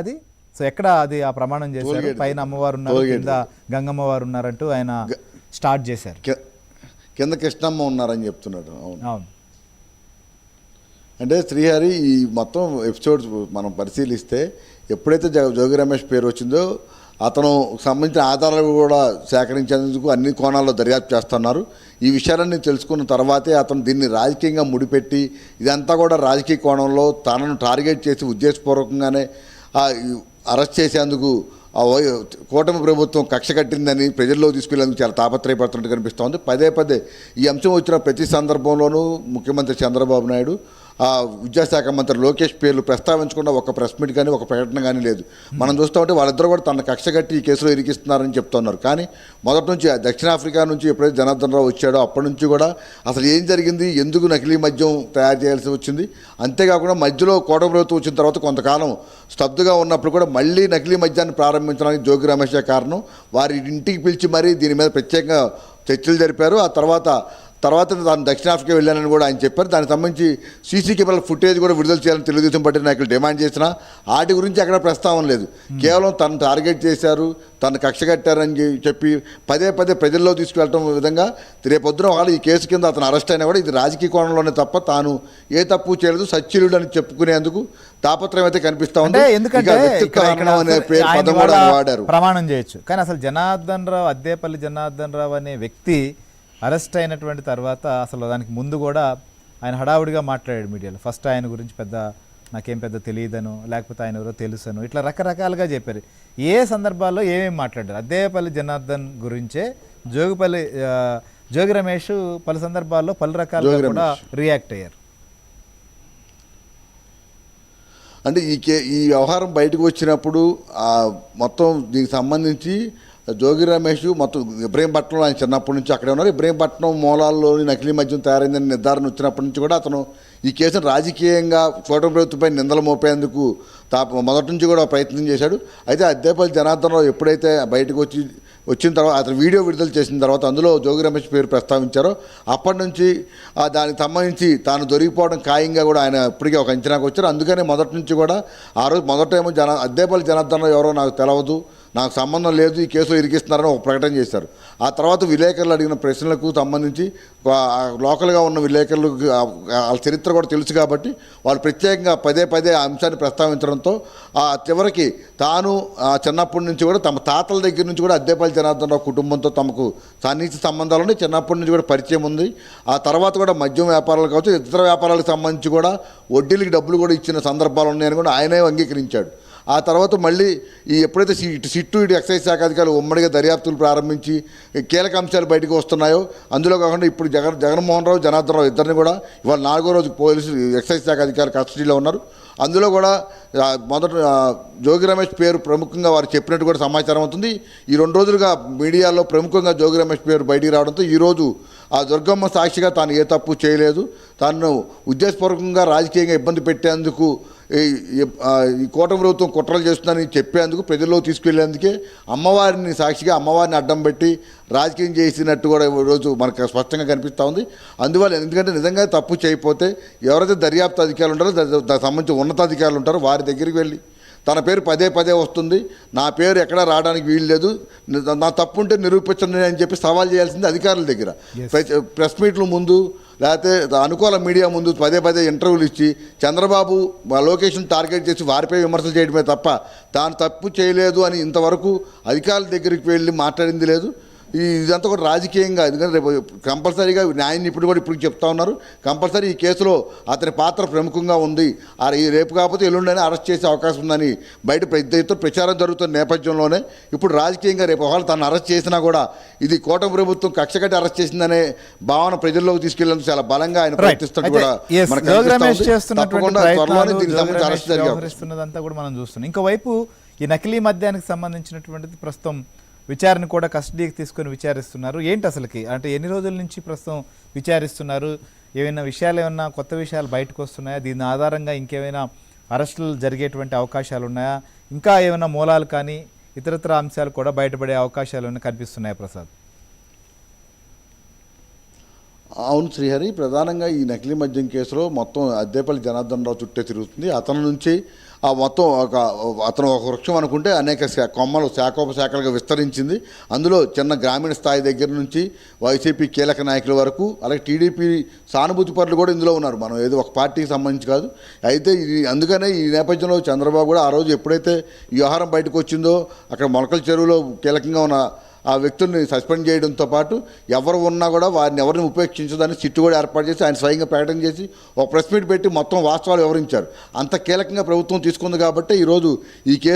అది సో ఎక్కడ అది ఆ ప్రమాణం చేశారు పైన అమ్మవారు ఉన్నారు కింద గంగమ్మ వారు ఉన్నారంటూ ఆయన స్టార్ట్ చేశారు కింద కృష్ణమ్మ ఉన్నారని చెప్తున్నాడు. అవును అంటే శ్రీహరి ఈ మొత్తం ఎపిసోడ్స్ మనం పరిశీలిస్తే ఎప్పుడైతే జోగి రమేష్ పేరు వచ్చిందో అతను సంబంధించిన ఆధారాలు కూడా సేకరించేందుకు అన్ని కోణాల్లో దర్యాప్తు చేస్తున్నారు. ఈ విషయాలన్నీ తెలుసుకున్న తర్వాతే అతను దీన్ని రాజకీయంగా ముడిపెట్టి ఇదంతా కూడా రాజకీయ కోణంలో తనను టార్గెట్ చేసి ఉద్దేశపూర్వకంగానే అరెస్ట్ చేసేందుకు కూటమి ప్రభుత్వం కక్ష కట్టిందని ప్రజల్లో తీసుకెళ్లేందుకు చాలా తాపత్రయపడుతున్నట్టు కనిపిస్తోంది. పదే పదే ఈ అంశం వచ్చిన ప్రతి సందర్భంలోనూ ముఖ్యమంత్రి చంద్రబాబు నాయుడు విద్యాశాఖ మంత్రి లోకేష్ పేర్లు ప్రస్తావించకుండా ఒక ప్రెస్ మీట్ కానీ ఒక ప్రకటన కానీ లేదు. మనం చూస్తామంటే వాళ్ళిద్దరూ కూడా తన కక్ష కట్టి ఈ కేసులో ఇరికిస్తున్నారని చెప్తున్నారు. కానీ మొదటి నుంచి దక్షిణాఫ్రికా నుంచి ఎప్పుడైతే జనార్దన్ రావు వచ్చాడో అప్పటి నుంచి కూడా అసలు ఏం జరిగింది, ఎందుకు నకిలీ మద్యం తయారు చేయాల్సి వచ్చింది, అంతేకాకుండా మధ్యలో కూటమి ప్రభుత్వం వచ్చిన తర్వాత కొంతకాలం స్తబ్దుగా ఉన్నప్పుడు కూడా మళ్ళీ నకిలీ మద్యాన్ని ప్రారంభించడానికి జోగి రమేషే కారణం. వారి ఇంటికి పిలిచి మరీ దీని మీద ప్రత్యేకంగా చర్చలు జరిపారు. ఆ తర్వాత తాను దక్షిణాఫ్రికా వెళ్ళానని కూడా ఆయన చెప్పారు. దానికి సంబంధించి సీసీ కెమెరాల ఫుటేజ్ కూడా విడుదల చేయాలని తెలుగుదేశం పార్టీ నాయకులు డిమాండ్ చేసినా వాటి గురించి అక్కడ ప్రస్తావన లేదు. కేవలం తను టార్గెట్ చేశారు, తను కక్ష కట్టారని చెప్పి పదే పదే ప్రజల్లో తీసుకువెళ్ళటం విధంగా రేపొద్దున వాళ్ళు ఈ కేసు కింద అతను అరెస్ట్ అయినా కూడా ఇది రాజకీయ కోణంలోనే తప్ప తాను ఏ తప్పు చేయలేదు, సచ్చీలుడు అని చెప్పుకునేందుకు తాపత్రయం అయితే కనిపిస్తా ఉంది. వాడారు ప్రమాణం చేయొచ్చు. కానీ అసలు జనార్దన్ రావు, అద్దేపల్లి జనార్దన్ రావు అనే వ్యక్తి అరెస్ట్ అయినటువంటి తర్వాత అసలు దానికి ముందు కూడా ఆయన హడావుడిగా మాట్లాడాడు మీడియాలో. ఫస్ట్ ఆయన గురించి నాకేం పెద్ద తెలియదను, లేకపోతే ఆయన ఎవరో తెలుసను, ఇట్లా రకరకాలుగా చెప్పారు. ఏ సందర్భాల్లో ఏమేమి మాట్లాడారు? అద్దేపల్లి జనార్దన్ గురించే జోగి రమేష్ పలు సందర్భాల్లో పలు రకాలుగా కూడా రియాక్ట్ అయ్యారు. అంటే ఈ వ్యవహారం బయటకు వచ్చినప్పుడు మొత్తం దీనికి సంబంధించి జోగి రమేష్ మొత్తం ఇబ్రహీంపట్నంలో ఆయన చిన్నప్పటి నుంచి అక్కడే ఉన్నారు. ఇబ్రహీంపట్నం మూలాల్లోని నకిలీ మద్యం తయారైందని నిర్ధారణ వచ్చినప్పటి నుంచి కూడా అతను ఈ కేసును రాజకీయంగా కూటమి ప్రభుత్వంపై నిందలు మోపేందుకు మొదటి నుంచి కూడా ప్రయత్నం చేశాడు. అయితే అద్దేపల్లి జనార్దన్ రావు ఎప్పుడైతే బయటకు వచ్చిన తర్వాత అతను వీడియో విడుదల చేసిన తర్వాత అందులో జోగి రమేష్ పేరు ప్రస్తావించారో అప్పటి నుంచి దానికి సంబంధించి తాను దొరికిపోవడం ఖాయంగా కూడా ఆయన ఇప్పటికే ఒక అంచనాకు వచ్చారు. అందుకనే మొదటి నుంచి కూడా ఆ రోజు మొదటేమో అద్దేపల్లి జనార్దన్ రావు ఎవరో నాకు తెలవదు, నాకు సంబంధం లేదు, ఈ కేసులో ఇరికిస్తున్నారని ఒక ప్రకటన చేశారు. ఆ తర్వాత విలేకరులు అడిగిన ప్రశ్నలకు సంబంధించి లోకల్గా ఉన్న విలేకరులకు వాళ్ళ చరిత్ర కూడా తెలుసు కాబట్టి వాళ్ళు ప్రత్యేకంగా పదే పదే ఆ అంశాన్ని ప్రస్తావించడంతో చివరికి తాను చిన్నప్పటి నుంచి కూడా తమ తాతల దగ్గర నుంచి కూడా అద్దేపల్లి జనార్దన్ రావు కుటుంబంతో తమకు సన్నిహిత సంబంధాలు ఉన్నాయి, చిన్నప్పటి నుంచి కూడా పరిచయం ఉంది. ఆ తర్వాత కూడా మద్యం వ్యాపారాలు కావచ్చు, ఇతర వ్యాపారాలకు సంబంధించి కూడా వడ్డీలకి డబ్బులు కూడా ఇచ్చిన సందర్భాలు ఉన్నాయని కూడా ఆయనే అంగీకరించాడు. ఆ తర్వాత మళ్ళీ ఎప్పుడైతే సిట్టు ఇటు ఎక్సైజ్ శాఖ అధికారులు ఉమ్మడిగా దర్యాప్తులు ప్రారంభించి కీలక అంశాలు బయటకు వస్తున్నాయో అందులో కాకుండా ఇప్పుడు జగన్మోహన్ రావు, జనార్దన్ రావు ఇద్దరిని కూడా ఇవాళ 4వ రోజు పోలీసులు ఎక్సైజ్ శాఖ అధికారులు కస్టడీలో ఉన్నారు. అందులో కూడా మొదట జోగి రమేష్ పేరు ప్రముఖంగా వారు చెప్పినట్టు కూడా సమాచారం అవుతుంది. ఈ 2 రోజులుగా మీడియాలో ప్రముఖంగా జోగి రమేష్ పేరు బయటికి రావడంతో ఈరోజు ఆ దుర్గమ్మ సాక్షిగా తాను ఏ తప్పు చేయలేదు, తాను ఉద్దేశపూర్వకంగా రాజకీయంగా ఇబ్బంది పెట్టేందుకు ఈ కూటమి ప్రభుత్వం కుట్రలు చేస్తుందని చెప్పేందుకు ప్రజల్లో తీసుకెళ్లేందుకే అమ్మవారిని సాక్షిగా అమ్మవారిని అడ్డం పెట్టి రాజకీయం చేసినట్టు కూడా ఈరోజు మనకు స్పష్టంగా కనిపిస్తూ ఉంది. అందువల్ల ఎందుకంటే నిజంగా తప్పు చేయకపోతే ఎవరైతే దర్యాప్తు అధికారులు ఉంటారో దానికి సంబంధించి ఉన్నతాధికారులు ఉంటారో వారి దగ్గరికి వెళ్ళి తన పేరు పదే పదే వస్తుంది, నా పేరు ఎక్కడా రావడానికి వీలు లేదు, నా తప్పు ఉంటే నిరూపించండి అని చెప్పి సవాల్ చేయాల్సింది అధికారుల దగ్గర. ప్రెస్ మీట్లు ముందు లేకపోతే అనుకూల మీడియా ముందు పదే పదే ఇంటర్వ్యూలు ఇచ్చి చంద్రబాబు లొకేషన్ టార్గెట్ చేసి వారిపై విమర్శలు చేయడమే తప్ప తాను తప్పు చేయలేదు అని ఇంతవరకు అధికారుల దగ్గరికి వెళ్ళి మాట్లాడింది లేదు. ఇదంతా కూడా రాజకీయంగా, ఎందుకంటే రేపు కంపల్సరీగా న్యాయ నిపుణులు కూడా ఇప్పుడు చెప్తా ఉన్నారు, కంపల్సరీ ఈ కేసులో అతని పాత్ర ప్రముఖంగా ఉంది, రేపు కాకపోతే ఎల్లుండని అరెస్ట్ చేసే అవకాశం ఉందని బయట పెద్ద ఎత్తున ప్రచారం జరుగుతున్న నేపథ్యంలోనే ఇప్పుడు రాజకీయంగా రేపు ఒకవేళ తను అరెస్ట్ చేసినా కూడా ఇది కూటమి ప్రభుత్వం కక్ష కట్టి అరెస్ట్ చేసిందనే భావన ప్రజల్లోకి తీసుకెళ్లేందుకు చాలా బలంగా ఆయన ప్రయత్నిస్తున్నట్టు కూడా మనం చూస్తున్నాం. ఇంకోవైపు ఈ నకిలీ మద్యానికి సంబంధించినటువంటిది ప్రస్తుతం విచారణ కూడా కస్టడీకి తీసుకొని విచారిస్తున్నారు. ఏంటి అసలుకి అంటే ఎన్ని రోజుల నుంచి ప్రస్తుతం విచారిస్తున్నారు? ఏమైనా కొత్త విషయాలు బయటకు వస్తున్నాయా? దీని ఆధారంగా ఇంకేమైనా అరెస్టులు జరిగేటువంటి అవకాశాలు ఉన్నాయా? ఇంకా ఏమైనా మూలాలు కానీ ఇతరత్ర అంశాలు కూడా బయటపడే అవకాశాలు కనిపిస్తున్నాయా ప్రసాద్? అవును శ్రీహరి, ప్రధానంగా ఈ నకిలీ మద్యం కేసులో మొత్తం అద్దేపల్లి జనార్దన్ రావు చుట్టే తిరుగుతుంది. అతని నుంచి ఆ మొత్తం అతను ఒక వృక్షం అనుకుంటే అనేక కొమ్మలు శాఖోపశాఖలుగా విస్తరించింది. అందులో చిన్న గ్రామీణ స్థాయి దగ్గర నుంచి వైసీపీ కీలక నాయకుల వరకు, అలాగే టీడీపీ సానుభూతి పరులు కూడా ఇందులో ఉన్నారు. మనం ఏదో ఒక పార్టీకి సంబంధించి కాదు. అయితే అందుకనే ఈ నేపథ్యంలో చంద్రబాబు కూడా ఆ రోజు ఎప్పుడైతే ఈ వ్యవహారం బయటకు వచ్చిందో అక్కడ మొలకల చెరువులో కీలకంగా ఉన్న ఆ వ్యక్తుల్ని సస్పెండ్ చేయడంతో పాటు ఎవరు ఉన్నా కూడా వారిని ఎవరిని ఉపేక్షించదని సిట్టు కూడా ఏర్పాటు చేసి ఆయన స్వయంగా ప్రకటన చేసి ఒక ప్రెస్ మీట్ పెట్టి మొత్తం వాస్తవాలు వివరించారు. అంత కీలకంగా ప్రభుత్వం తీసుకుంది కాబట్టి ఈరోజు ఈ కేసు